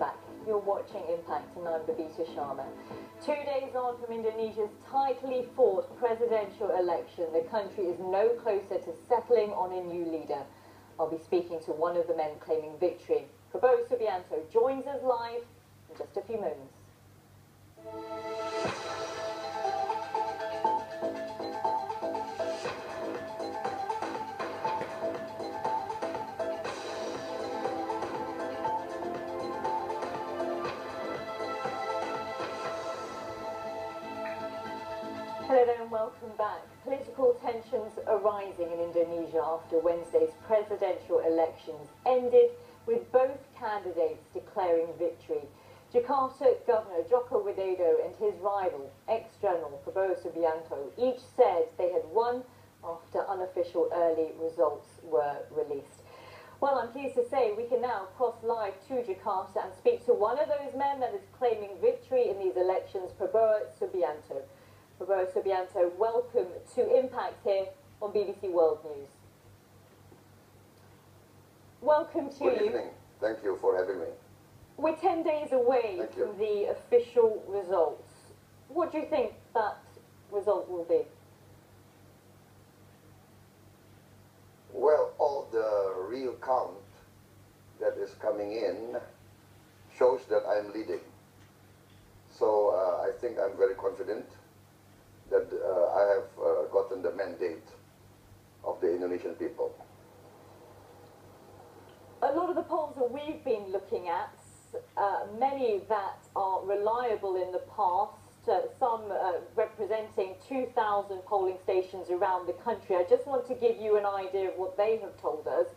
back. You're watching Impact and I'm Babita Sharma. 2 days on from Indonesia's tightly fought presidential election, the country is no closer to settling on a new leader. I'll be speaking to one of the men claiming victory. Prabowo Subianto joins us live in just a few moments. Hello there and welcome back. Political tensions are rising in Indonesia after Wednesday's presidential elections ended with both candidates declaring victory. Jakarta Governor Joko Widodo and his rival, ex-General Prabowo Subianto, each said they had won after unofficial early results were released. Well, I'm pleased to say we can now cross live to Jakarta and speak to one of those men that is claiming victory in these elections, Prabowo Subianto. Prabowo Subianto, welcome to Impact here on BBC World News. Welcome to you. Good evening. Thank you for having me. We're 10 days away from the official results. What do you think that result will be? Well, all the real count that is coming in shows that I'm leading. So I think I'm very confident that I have gotten the mandate of the Indonesian people. A lot of the polls that we've been looking at, many that are reliable in the past, some representing 2,000 polling stations around the country. I just want to give you an idea of what they have told us.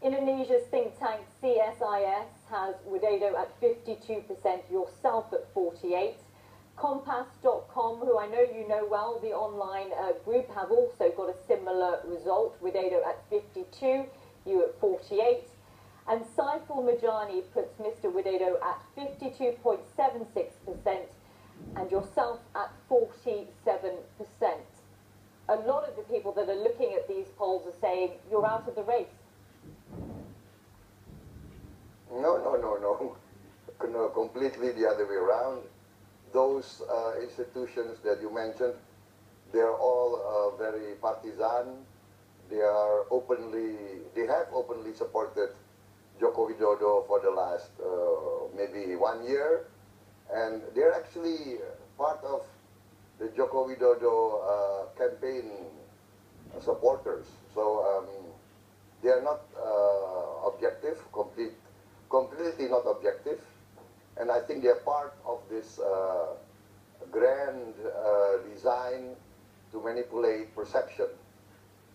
Indonesia's think tank CSIS has Widodo at 52%, yourself at 48%. Compass.com, who I know you know well, the online group, have also got a similar result. Widodo at 52%, you at 48%. And Saiful Majani puts Mr. Widodo at 52.76% and yourself at 47%. A lot of the people that are looking at these polls are saying you're out of the race. No, completely the other way around. Those institutions that you mentioned, they're all very partisan. They have openly supported Joko Widodo for the last maybe 1 year, and they're actually part of the Joko Widodo campaign supporters. So they are not objective, completely not objective, and I think they're part of this grand design to manipulate perception.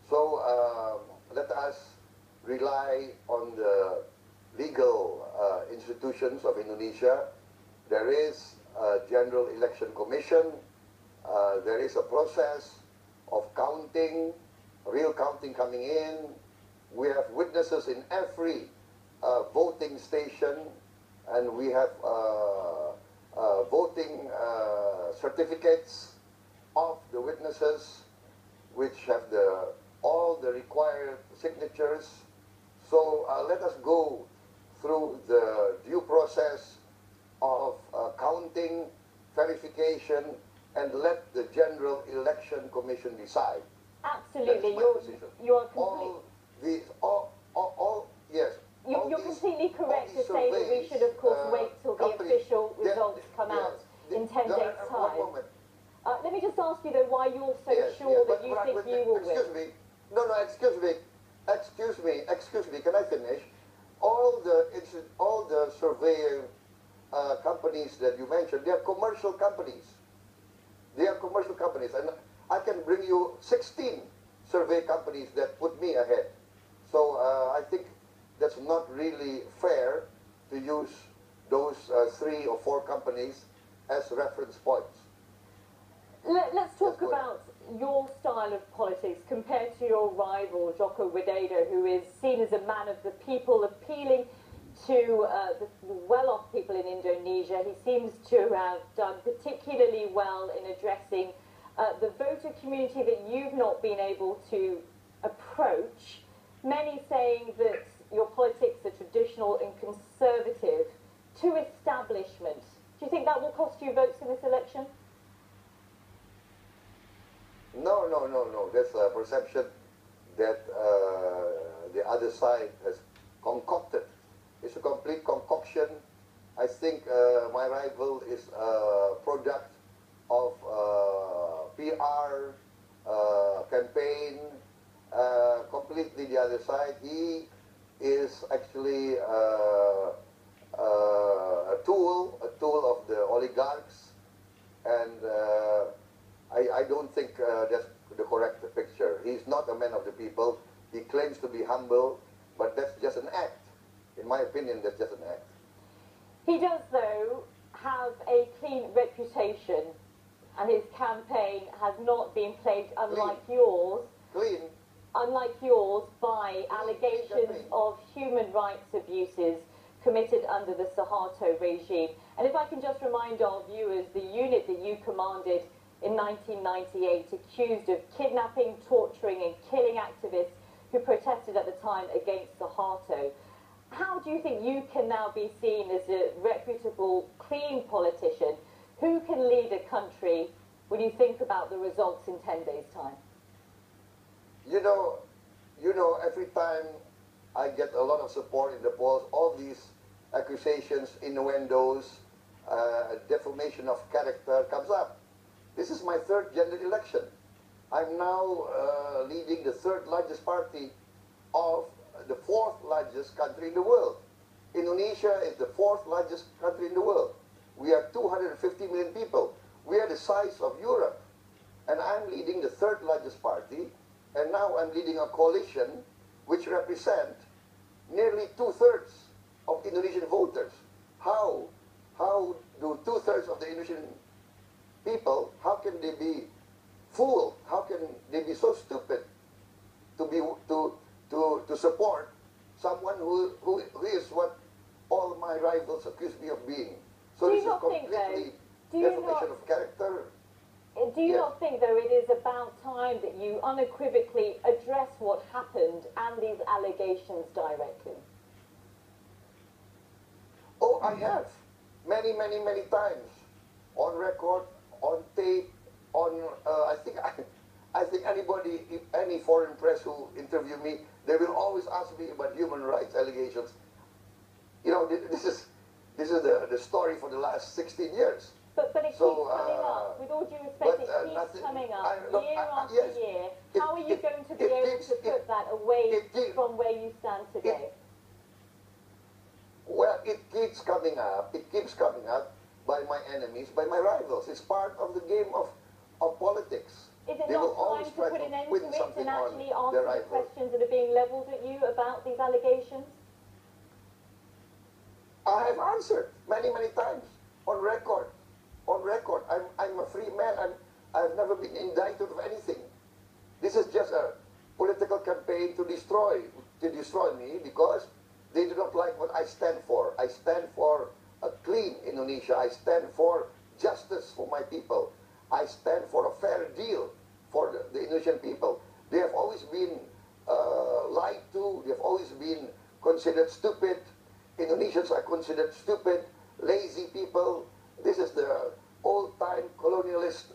So let us rely on the legal institutions of Indonesia. There is a General Election Commission. There is a process of counting, real counting coming in. We have witnesses in every voting station, and we have voting certificates of the witnesses, which have all the required signatures. So let us go through the due process of counting, verification, and let the General Election Commission decide. Absolutely, you are completely. You're completely correct to say that we should, of course, wait till the official results come out in 10 days' time. Let me just ask you, though, why you're so sure that you think you will win. Excuse me. No, excuse me. Can I finish? All the surveying companies that you mentioned, they are commercial companies. And I can bring you 16 survey companies that put me ahead. So I think that's not really fair to use those 3 or 4 companies as reference points. Let's talk about your style of politics compared to your rival, Joko Widodo, who is seen as a man of the people, appealing to the well-off people in Indonesia. He seems to have done particularly well in addressing the voter community that you've not been able to approach. Many saying that your politics are traditional and conservative. To a you think that will cost you votes in this election? No, no, no, no. That's a perception that the other side has concocted. It's a complete concoction. I think my rival is a product of PR campaign, completely the other side. He is actually a tool of the oligarchs, and I don't think that's the correct picture. He's not a man of the people. He claims to be humble, but that's just an act. In my opinion, that's just an act. He does, though, have a clean reputation, and his campaign has not been plagued, unlike yours, by allegations of human rights abuses committed under the Suharto regime. And if I can just remind our viewers, the unit that you commanded in 1998, accused of kidnapping, torturing and killing activists who protested at the time against Suharto. How do you think you can now be seen as a reputable, clean politician who can lead a country when you think about the results in 10 days' time? You know, every time I get a lot of support in the polls, all these accusations, innuendos, defamation of character comes up. This is my third general election. I'm now leading the third largest party of the fourth largest country in the world. Indonesia is the fourth largest country in the world. We are 250 million people. We are the size of Europe. And I'm leading the third largest party, and now I'm leading a coalition which represents nearly 2/3 of Indonesian voters. How do 2/3 of the Indonesian people, how can they be fooled? How can they be so stupid to support someone who is what all my rivals accuse me of being? So this is completely defamation of character. Do you not think, though, it is about time that you unequivocally address what happened and these allegations directly? Oh, I have. Many, many, many times. On record, on tape, on, I think anybody, any foreign press who interview me, they will always ask me about human rights allegations. You know, this is the story for the last 16 years. But it keeps coming up. With all due respect, it keeps coming up year after year. How are you going to be able to put that away from where you stand today? Well, it keeps coming up. It keeps coming up by my enemies, by my rivals. It's part of the game of politics. Is it not time to put an end to it and actually answer the questions that are being levelled at you about these allegations? I have answered many, many times on record. On record, I'm a free man. I've never been indicted of anything. This is just a political campaign to destroy me because they do not like what I stand for. I stand for a clean Indonesia. I stand for justice for my people. I stand for a fair deal for the Indonesian people. They have always been lied to. They have always been considered stupid. Indonesians are considered stupid, lazy people. This is the old-time colonialist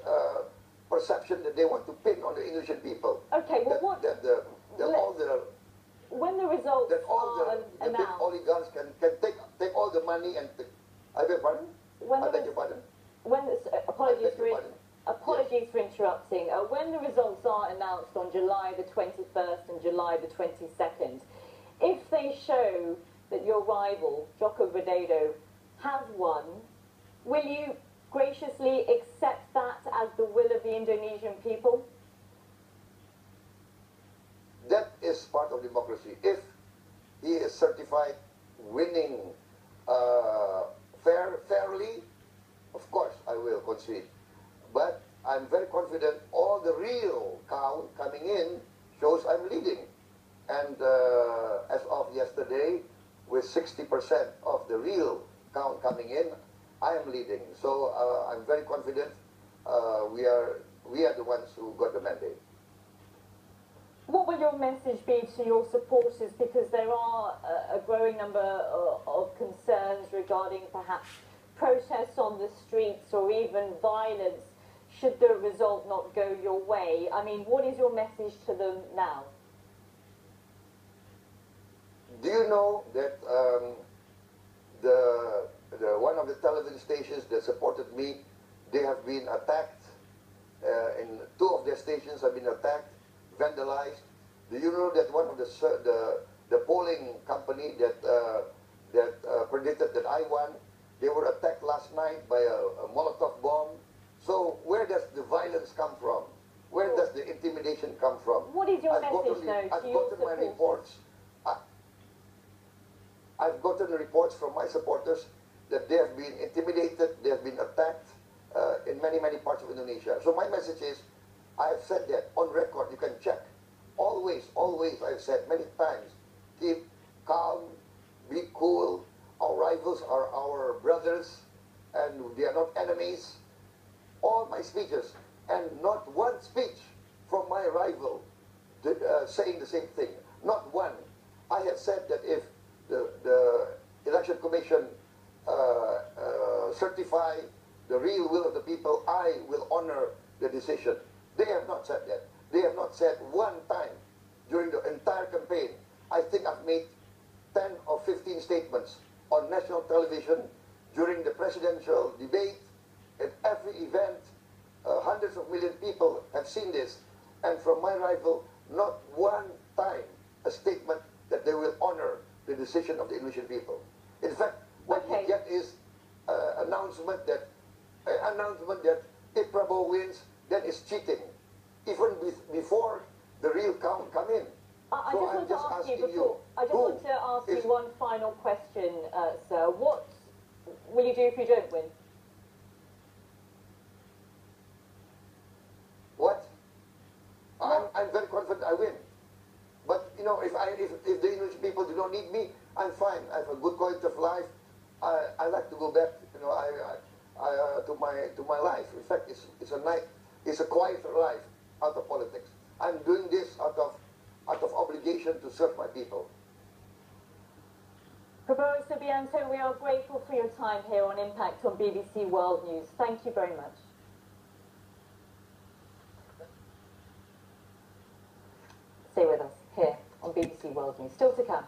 perception that they want to pin on the Indonesian people. Okay, well, when the results are announced, the big oligarchs can take all the money and I beg pardon? I beg your pardon? Apologies for interrupting. When the results are announced on July the 21st and July the 22nd, if they show that your rival, Joko Widodo, has won, will you graciously accept that as the will of the Indonesian people? That is part of democracy. If he is certified winning fairly, of course I will concede. But I'm very confident all the real count coming in shows I'm leading. And as of yesterday, with 60% of the real count coming in, I am leading. So I'm very confident we are the ones who got the mandate. What will your message be to your supporters? Because there are a growing number of concerns regarding perhaps protests on the streets or even violence should the result not go your way. I mean, what is your message to them now? Do you know that one of the television stations that supported me, they have been attacked, and two of their stations have been attacked, vandalized. Do you know that one of the polling company that predicted that I won, they were attacked last night by a Molotov bomb? So where does the violence come from? Where does the intimidation come from? What is your message, though, I've to your gotten my supporters? reports. I've gotten reports from my supporters that they have been intimidated, they have been attacked in many, many parts of Indonesia. So my message is, I have said that on record, you can check. Always, always, I've said many times, keep calm, be cool. Our rivals are our brothers, and they are not enemies. All my speeches, and not one speech from my rival saying the same thing. Not one. I have said that if the Election Commission certify the real will of the people, I will honor the decision. They have not said that. They have not said one time during the entire campaign. I think I've made 10 or 15 statements on national television during the presidential debate. At every event, hundreds of million people have seen this. And from my rival, not one time a statement that they will honor the decision of the Indonesian people. In fact, what we get is an announcement that if Prabowo wins, then it's cheating, even before the real count come in. I just want to ask you one final question, sir. What will you do if you don't win? What? I'm very confident I win. But you know, if the Indonesian people do not need me, I'm fine. I have a good quality of life. I like to go back, you know, to my life. In fact, it's a quieter life out of politics. I'm doing this out of obligation to serve my people. Prabowo Subianto, we are grateful for your time here on Impact on BBC World News. Thank you very much. Stay with us here on BBC World News. Still to come.